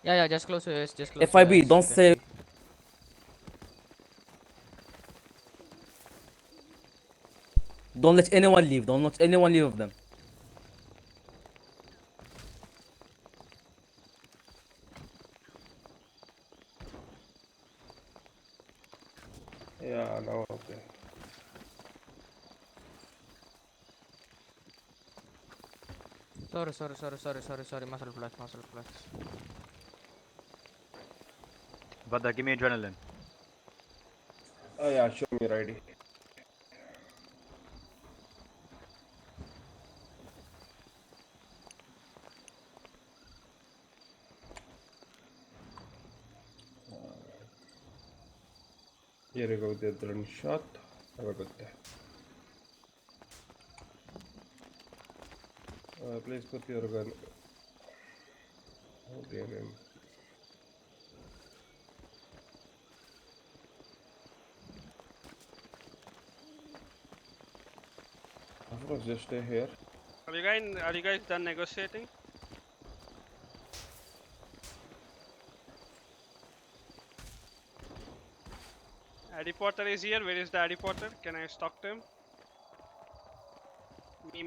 Yeah, just close your eyes, just close your FIB, eyes. don't You can say. see. Don't let anyone leave. Don't let anyone leave of them. Yeah, now okay. Sorry. Muscle flex. Brother, give me adrenaline. Oh yeah, show me your ID. Here you go with the adrenaline shot. Have a good day. Please put your gun. Oh dear him. Of course, just stay here. Are you guys done negotiating? Harry Potter is here. Where is the Harry Potter? Can I talk to him?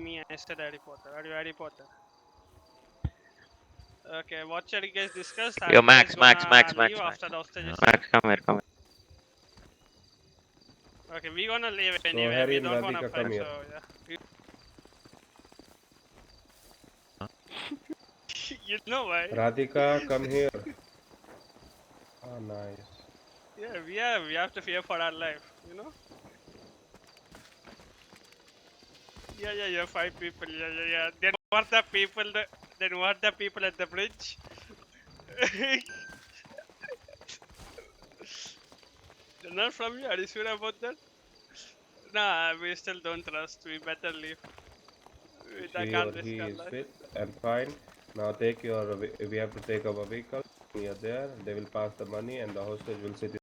Me, I said Harry Potter. Are you Harry Potter? Okay, what shall you guys discuss? Are Yo, you guys Max. gonna leave after the hostages? Max, come here. Okay, we gonna leave So anyway. Harry We and don't wanna Radhika, fight, come so here. yeah. You know why? Radhika, come here. Oh, nice. Yeah, we have to fear for our life, you know? Yeah, you're five people. Yeah. Then what the people? Then what the people at the bridge? They're not from you. Are you sure about that? Nah, we still don't trust. We better leave. I She or can't risk he our is life. fit and fine. Now take your. We have to take our vehicle. We are there. They will pass the money, and the hostage will sit.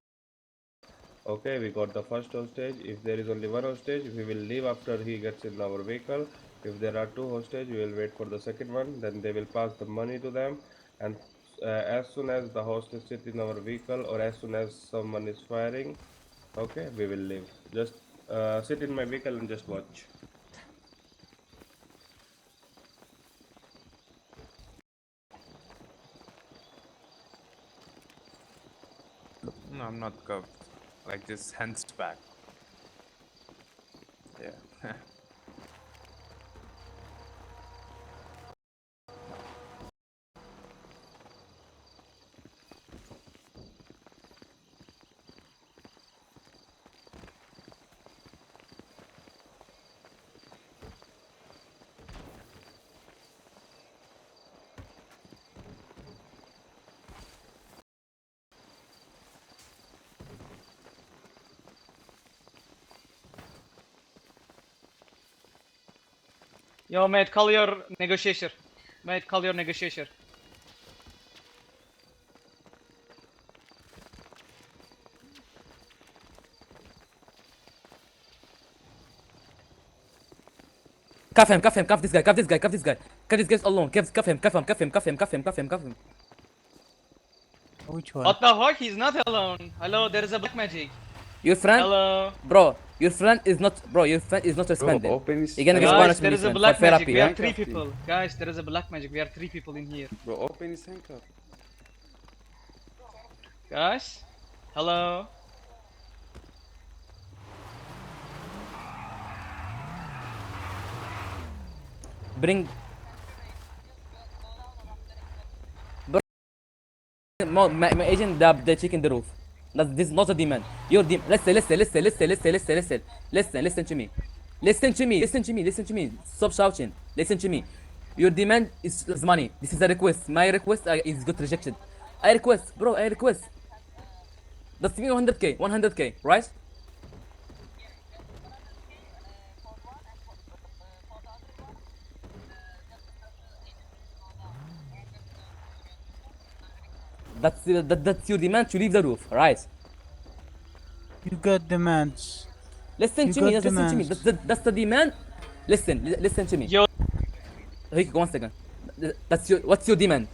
Okay, we got the first hostage. If there is only one hostage, we will leave after he gets in our vehicle. If there are two hostage, we will wait for the second one. Then they will pass the money to them, and as soon as the hostage sit in our vehicle, or as soon as someone is firing, okay, we will leave. Just sit in my vehicle and just watch. No, I'm not curved. Like just hands back. Yeah. Yo, mate, call your negotiator. Mate, call your negotiator. Cuff this guy, cuff this guy alone, cuff him. Which one? What the fuck? He's not alone. Hello, there is a black magic. Your friend, Hello. bro, your friend is not responding. open his You're gonna get Guys, punishment there is a for black magic. therapy, We yeah? are three people. Guys, there is a black magic. We are three people in here. Bro, open his handcuff. Guys, hello. Bring my agent, the chick in the roof. This is not a demand. Your listen to me. Listen to me. Stop shouting. Listen to me. Your demand is money. This is a request. My request is got rejected. I request, bro. I request. That's me 100k. 100k, right? That's your demand to leave the roof, right? You got demands. Listen You to me. got Listen to me. demands. That's the demand. Listen to me. Yo, Rick, 1 second. That's your. What's your demand?